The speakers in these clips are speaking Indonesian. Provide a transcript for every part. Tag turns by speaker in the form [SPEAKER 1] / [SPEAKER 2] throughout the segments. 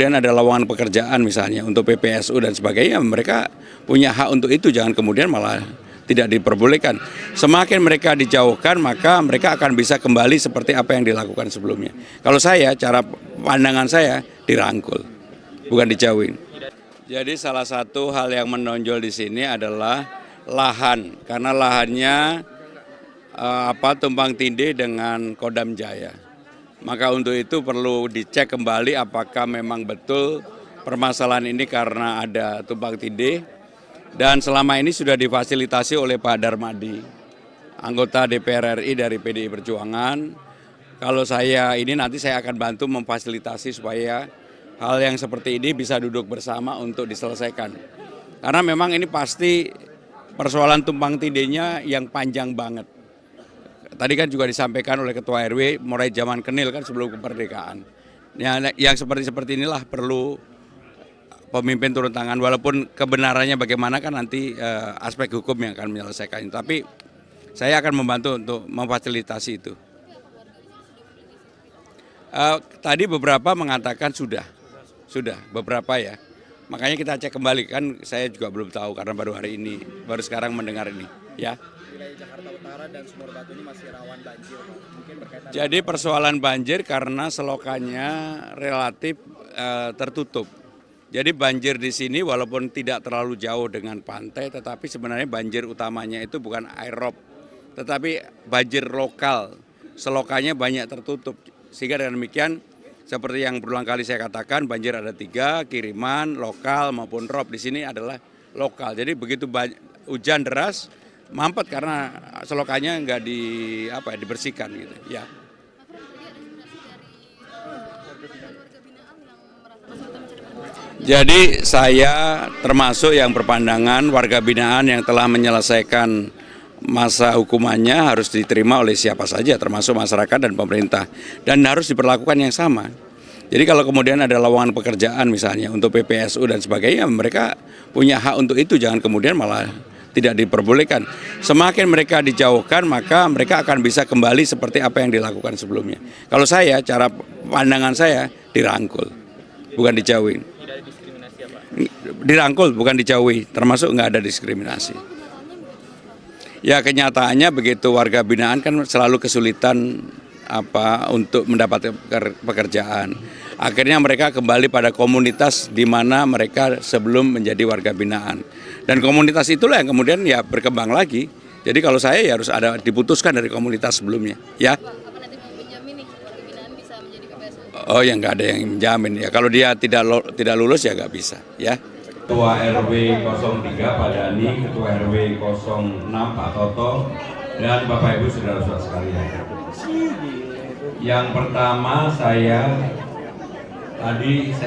[SPEAKER 1] Dan ada lowongan pekerjaan misalnya untuk PPSU dan sebagainya, mereka punya hak untuk itu, jangan kemudian malah tidak diperbolehkan. Semakin mereka dijauhkan, maka mereka akan bisa kembali seperti apa yang dilakukan sebelumnya. Kalau saya, cara pandangan saya dirangkul, bukan dijauhin. Jadi salah satu hal yang menonjol di sini adalah lahan, karena lahannya tumpang tindih dengan Kodam Jaya. Maka untuk itu perlu dicek kembali apakah memang betul permasalahan ini karena ada tumpang tindih. Dan selama ini sudah difasilitasi oleh Pak Darmadi, anggota DPR RI dari PDI Perjuangan. Kalau saya ini nanti saya akan bantu memfasilitasi supaya hal yang seperti ini bisa duduk bersama untuk diselesaikan. Karena memang ini pasti persoalan tumpang tindihnya yang panjang banget. Tadi kan juga disampaikan oleh Ketua RW mulai zaman Kenil kan sebelum kemerdekaan. Yang seperti inilah perlu pemimpin turun tangan, walaupun kebenarannya bagaimana kan nanti aspek hukum yang akan menyelesaikan. Tapi saya akan membantu untuk memfasilitasi itu. Tadi beberapa mengatakan sudah beberapa ya. Makanya kita cek kembali, kan saya juga belum tahu karena baru hari ini, baru sekarang mendengar ini ya.
[SPEAKER 2] Wilayah Jakarta Utara dan Sumur Batu ini masih rawan banjir, mungkin berkaitan.
[SPEAKER 1] Jadi persoalan banjir karena selokannya relatif tertutup. Jadi banjir di sini walaupun tidak terlalu jauh dengan pantai, tetapi sebenarnya banjir utamanya itu bukan aerob, tetapi banjir lokal. Selokannya banyak tertutup, sehingga dengan demikian seperti yang berulang kali saya katakan, banjir ada 3, kiriman, lokal maupun rob. Di sini adalah lokal. Jadi begitu hujan deras, mampet karena selokannya nggak dibersihkan gitu ya. Jadi saya termasuk yang berpandangan warga binaan yang telah menyelesaikan masa hukumannya harus diterima oleh siapa saja, termasuk masyarakat dan pemerintah, dan harus diperlakukan yang sama. Jadi kalau kemudian ada lowongan pekerjaan misalnya untuk PPSU dan sebagainya, mereka punya hak untuk itu, jangan kemudian malah tidak diperbolehkan. Semakin mereka dijauhkan, maka mereka akan bisa kembali seperti apa yang dilakukan sebelumnya. Kalau saya, cara pandangan saya dirangkul, bukan dijauhin.
[SPEAKER 2] Tidak ada diskriminasi ya Pak?
[SPEAKER 1] Dirangkul, bukan dijauhi, termasuk nggak ada diskriminasi. Ya kenyataannya begitu, warga binaan kan selalu kesulitan untuk mendapat pekerjaan. Akhirnya mereka kembali pada komunitas di mana mereka sebelum menjadi warga binaan. Dan komunitas itulah yang kemudian ya berkembang lagi. Jadi kalau saya ya harus ada diputuskan dari komunitas sebelumnya. Ya.
[SPEAKER 3] Apa nanti mau menjamin nih warga binaan bisa menjadi PPSU?
[SPEAKER 1] Oh ya nggak ada yang menjamin ya. Kalau dia tidak lulus ya nggak bisa. Ya.
[SPEAKER 4] Ketua RW 03 Pak Dani, Ketua RW 06 Pak Toto, dan Bapak Ibu saudara-saudara sekalian. Yang pertama saya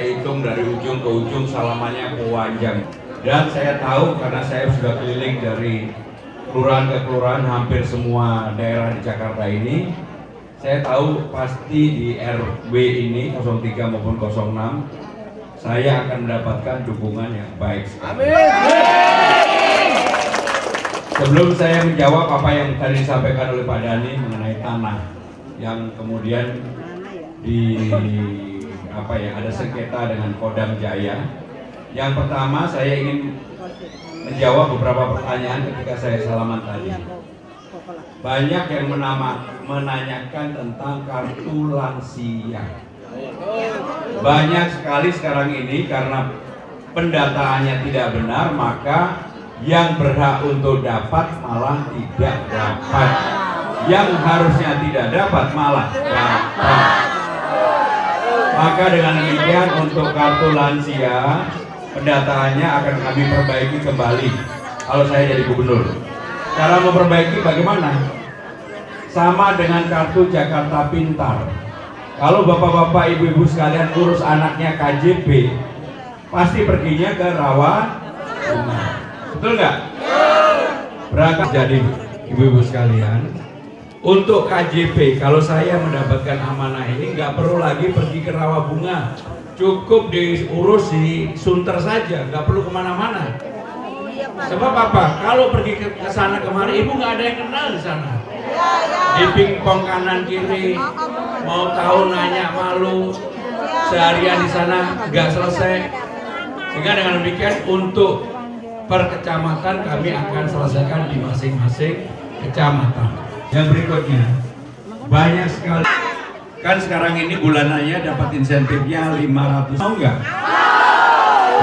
[SPEAKER 4] hitung dari ujung ke ujung salamannya panjang. Dan saya tahu karena saya sudah keliling dari kelurahan ke kelurahan hampir semua daerah di Jakarta ini. Saya tahu pasti di RW ini 03 maupun 06 saya akan mendapatkan dukungan yang baik. Amin. Sebelum saya menjawab apa yang tadi disampaikan oleh Pak Dani mengenai tanah yang kemudian ada sengketa dengan Kodam Jaya. Yang pertama saya ingin menjawab beberapa pertanyaan ketika saya salaman tadi. Banyak yang menanyakan tentang kartu lansia. Banyak sekali sekarang ini karena pendataannya tidak benar, maka yang berhak untuk dapat malah tidak dapat. Yang harusnya tidak dapat malah dapat. Maka dengan demikian untuk kartu lansia, pendataannya akan kami perbaiki kembali kalau saya jadi gubernur. Cara memperbaiki bagaimana? Sama dengan kartu Jakarta Pintar. Kalau bapak-bapak, ibu-ibu sekalian urus anaknya KJP, pasti perginya ke rawat bunga. Betul nggak? Berangkat jadi ibu-ibu sekalian. Untuk KJP, kalau saya mendapatkan amanah ini nggak perlu lagi pergi ke rawat bunga. Cukup diurus di Sunter saja, nggak perlu kemana-mana. Sebab apa? Kalau pergi ke sana kemari, ibu nggak ada yang kenal di sana. Di pingpong kanan kiri, mau tahu nanya malu. seharian di sana nggak selesai. Sehingga dengan demikian untuk per kecamatan kami akan selesaikan di masing-masing kecamatan. Yang berikutnya, banyak sekali. Kan sekarang ini bulanannya dapat insentifnya 500. Mau nggak?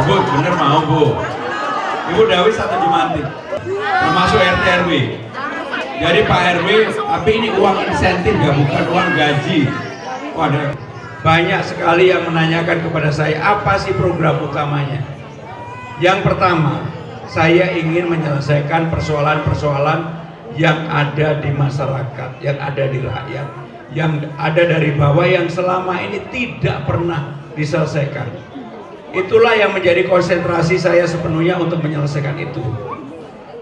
[SPEAKER 4] Bu, bener mau Bu. Ibu Dawi satu Jumantik, termasuk RT RW. Jadi Pak RW, tapi ini uang insentif ya, bukan uang gaji. Waduh, banyak sekali yang menanyakan kepada saya, apa sih program utamanya? Yang pertama, saya ingin menyelesaikan persoalan-persoalan yang ada di masyarakat, yang ada di rakyat, yang ada dari bawah, yang selama ini tidak pernah diselesaikan. Itulah yang menjadi konsentrasi saya sepenuhnya untuk menyelesaikan itu.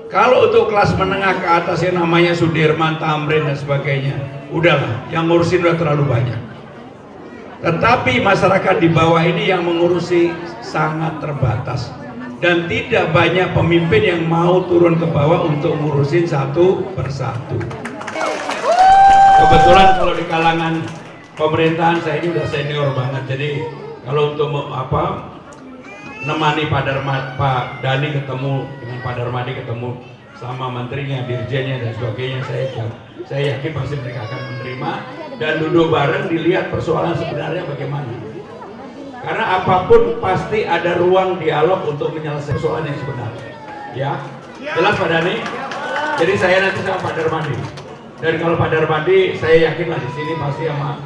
[SPEAKER 4] Kalau untuk kelas menengah ke atas yang namanya Sudirman, Tamrin dan sebagainya, udahlah, yang ngurusin udah terlalu banyak. Tetapi masyarakat di bawah ini yang mengurusi sangat terbatas. Dan tidak banyak pemimpin yang mau turun ke bawah untuk ngurusin satu persatu. Kebetulan kalau di kalangan pemerintahan saya ini udah senior banget. Jadi kalau untuk nemani Pak Dani ketemu dengan Pak Darmadi, ketemu sama menterinya, dirjennya dan sebagainya, saya yakin pasti mereka akan menerima dan duduk bareng dilihat persoalan sebenarnya bagaimana. Karena apapun pasti ada ruang dialog untuk menyelesaikan persoalan yang sebenarnya. Ya, jelas Pak Dani. Jadi saya nanti sama Pak Darmadi. Dan kalau Pak Darmadi, saya yakinlah di sini pasti sama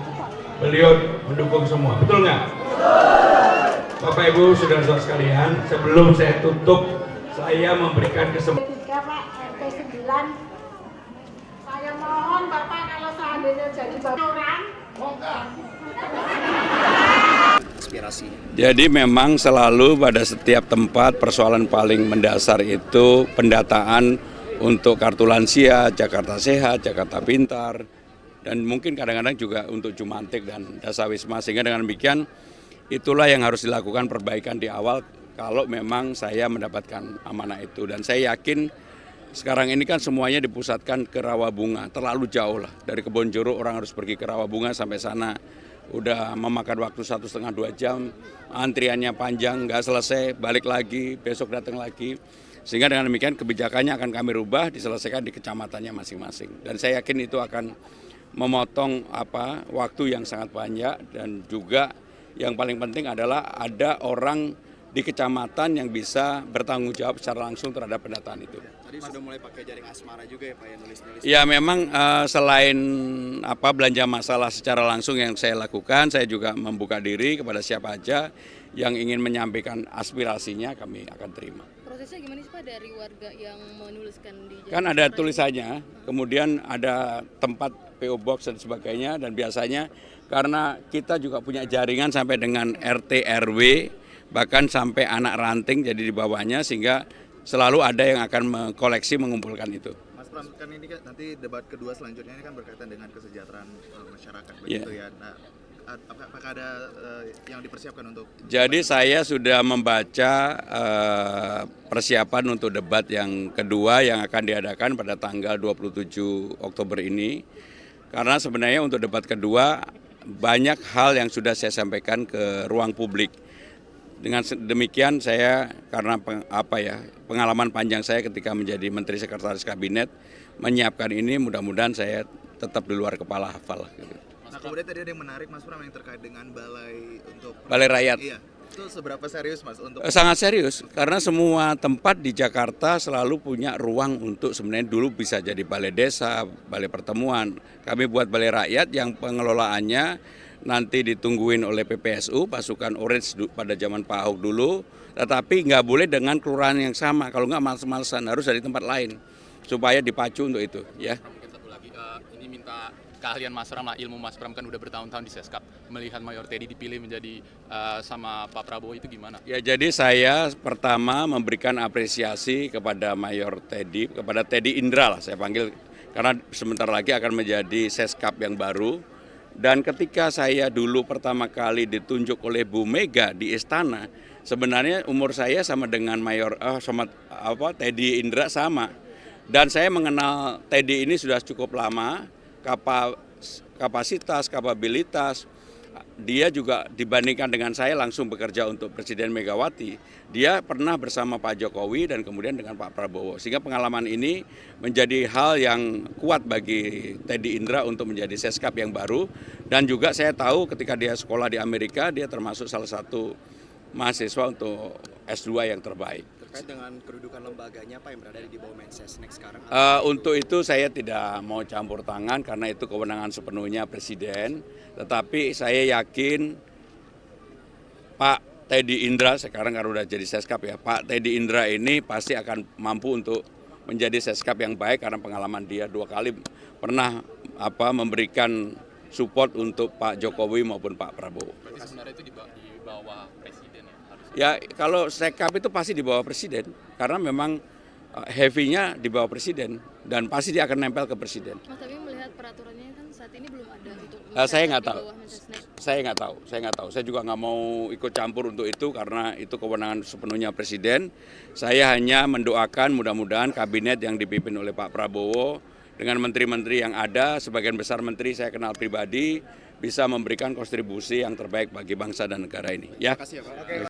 [SPEAKER 4] beliau mendukung semua. Betul nggak? Bapak Ibu saudara-saudara sekalian, sebelum saya tutup, saya memberikan kesempatan.
[SPEAKER 5] Pak RT 9, saya mohon Bapak kalau seandainya jadi orang,
[SPEAKER 2] Inspirasi.
[SPEAKER 1] Jadi memang selalu pada setiap tempat persoalan paling mendasar itu pendataan untuk kartu lansia, Jakarta Sehat, Jakarta Pintar, dan mungkin kadang-kadang juga untuk Jumantik dan Dasawisma. Sehingga dengan demikian itulah yang harus dilakukan perbaikan di awal kalau memang saya mendapatkan amanah itu. Dan saya yakin sekarang ini kan semuanya dipusatkan ke Rawabunga, terlalu jauh lah. Dari Kebonjeruk orang harus pergi ke Rawabunga sampai sana. Udah memakan waktu 1,5-2 jam, antriannya panjang, nggak selesai, balik lagi, besok datang lagi. Sehingga dengan demikian kebijakannya akan kami rubah, diselesaikan di kecamatannya masing-masing. Dan saya yakin itu akan memotong waktu yang sangat banyak, dan juga yang paling penting adalah ada orang di kecamatan yang bisa bertanggung jawab secara langsung terhadap pendataan itu.
[SPEAKER 2] Tadi sudah mulai pakai jaring asmara juga ya Pak, yang nulis-nulis.
[SPEAKER 1] Ya memang selain belanja masalah secara langsung yang saya lakukan, saya juga membuka diri kepada siapa aja yang ingin menyampaikan aspirasinya, kami akan terima.
[SPEAKER 3] Prosesnya gimana sih Pak dari warga yang menuliskan di jaring
[SPEAKER 1] Kan ada
[SPEAKER 3] asmara
[SPEAKER 1] tulisannya, kemudian ada tempat PO Box dan sebagainya, dan biasanya karena kita juga punya jaringan sampai dengan RT RW, bahkan sampai anak ranting jadi di bawahnya, sehingga selalu ada yang akan mengkoleksi, mengumpulkan itu.
[SPEAKER 2] Mas Pram, kan ini kan nanti debat kedua selanjutnya ini kan berkaitan dengan kesejahteraan masyarakat begitu ya. Nah, apakah ada yang dipersiapkan untuk?
[SPEAKER 1] Jadi saya sudah membaca persiapan untuk debat yang kedua yang akan diadakan pada tanggal 27 Oktober ini. Karena sebenarnya untuk debat kedua banyak hal yang sudah saya sampaikan ke ruang publik. Dengan demikian saya, karena pengalaman panjang saya ketika menjadi Menteri Sekretaris Kabinet, menyiapkan ini, mudah-mudahan saya tetap di luar kepala hafal. Gitu.
[SPEAKER 2] Nah kemudian tadi ada yang menarik Mas Pram yang terkait dengan
[SPEAKER 1] Balai Rakyat.
[SPEAKER 2] Iya, itu seberapa serius Mas untuk?
[SPEAKER 1] Sangat serius, karena semua tempat di Jakarta selalu punya ruang untuk sebenarnya dulu bisa jadi balai desa, balai pertemuan. Kami buat balai rakyat yang pengelolaannya nanti ditungguin oleh PPSU, pasukan Orange pada zaman Pak Ahok dulu, tetapi nggak boleh dengan kelurahan yang sama, kalau nggak males-malesan, harus dari tempat lain, supaya dipacu untuk itu. Ya.
[SPEAKER 6] Mungkin satu lagi, ini minta keahlian Mas Pram lah, ilmu Mas Pram kan udah bertahun-tahun di Seskap, melihat Mayor Teddy dipilih menjadi sama Pak Prabowo itu gimana?
[SPEAKER 1] Ya, jadi saya pertama memberikan apresiasi kepada Mayor Teddy, kepada Teddy Indra lah saya panggil, karena sebentar lagi akan menjadi Seskap yang baru. Dan ketika saya dulu pertama kali ditunjuk oleh Bu Mega di istana, sebenarnya umur saya sama dengan Teddy Indra sama. Dan saya mengenal Teddy ini sudah cukup lama, kapasitas, kapabilitas, dia juga dibandingkan dengan saya langsung bekerja untuk Presiden Megawati, dia pernah bersama Pak Jokowi dan kemudian dengan Pak Prabowo. Sehingga pengalaman ini menjadi hal yang kuat bagi Teddy Indra untuk menjadi Seskap yang baru. Dan juga saya tahu ketika dia sekolah di Amerika, dia termasuk salah satu mahasiswa untuk S2 yang terbaik.
[SPEAKER 7] Terkait dengan kedudukan lembaganya Pak yang berada di bawah Mensesnek sekarang?
[SPEAKER 1] Untuk itu saya tidak mau campur tangan karena itu kewenangan sepenuhnya Presiden. Tetapi saya yakin Pak Teddy Indra sekarang kan udah jadi Seskap ya, Pak Teddy Indra ini pasti akan mampu untuk menjadi Seskap yang baik karena pengalaman dia 2 kali pernah memberikan support untuk Pak Jokowi maupun Pak Prabowo.
[SPEAKER 6] Berarti sebenarnya itu di bawah presiden ya harusnya.
[SPEAKER 1] Ya kalau Sekap itu pasti di bawah presiden karena memang heavy-nya di bawah presiden dan pasti dia akan nempel ke presiden.
[SPEAKER 3] Mas, tapi melihat peraturannya kan saat ini belum ada untuk
[SPEAKER 1] Saya nggak
[SPEAKER 3] di
[SPEAKER 1] tahu.
[SPEAKER 3] bawah Mensesnek.
[SPEAKER 1] Saya nggak tahu. Saya juga nggak mau ikut campur untuk itu karena itu kewenangan sepenuhnya presiden. Saya hanya mendoakan mudah-mudahan kabinet yang dipimpin oleh Pak Prabowo dengan menteri-menteri yang ada, sebagian besar menteri saya kenal pribadi, bisa memberikan kontribusi yang terbaik bagi bangsa dan negara ini. Ya.
[SPEAKER 2] Terima kasih ya Pak.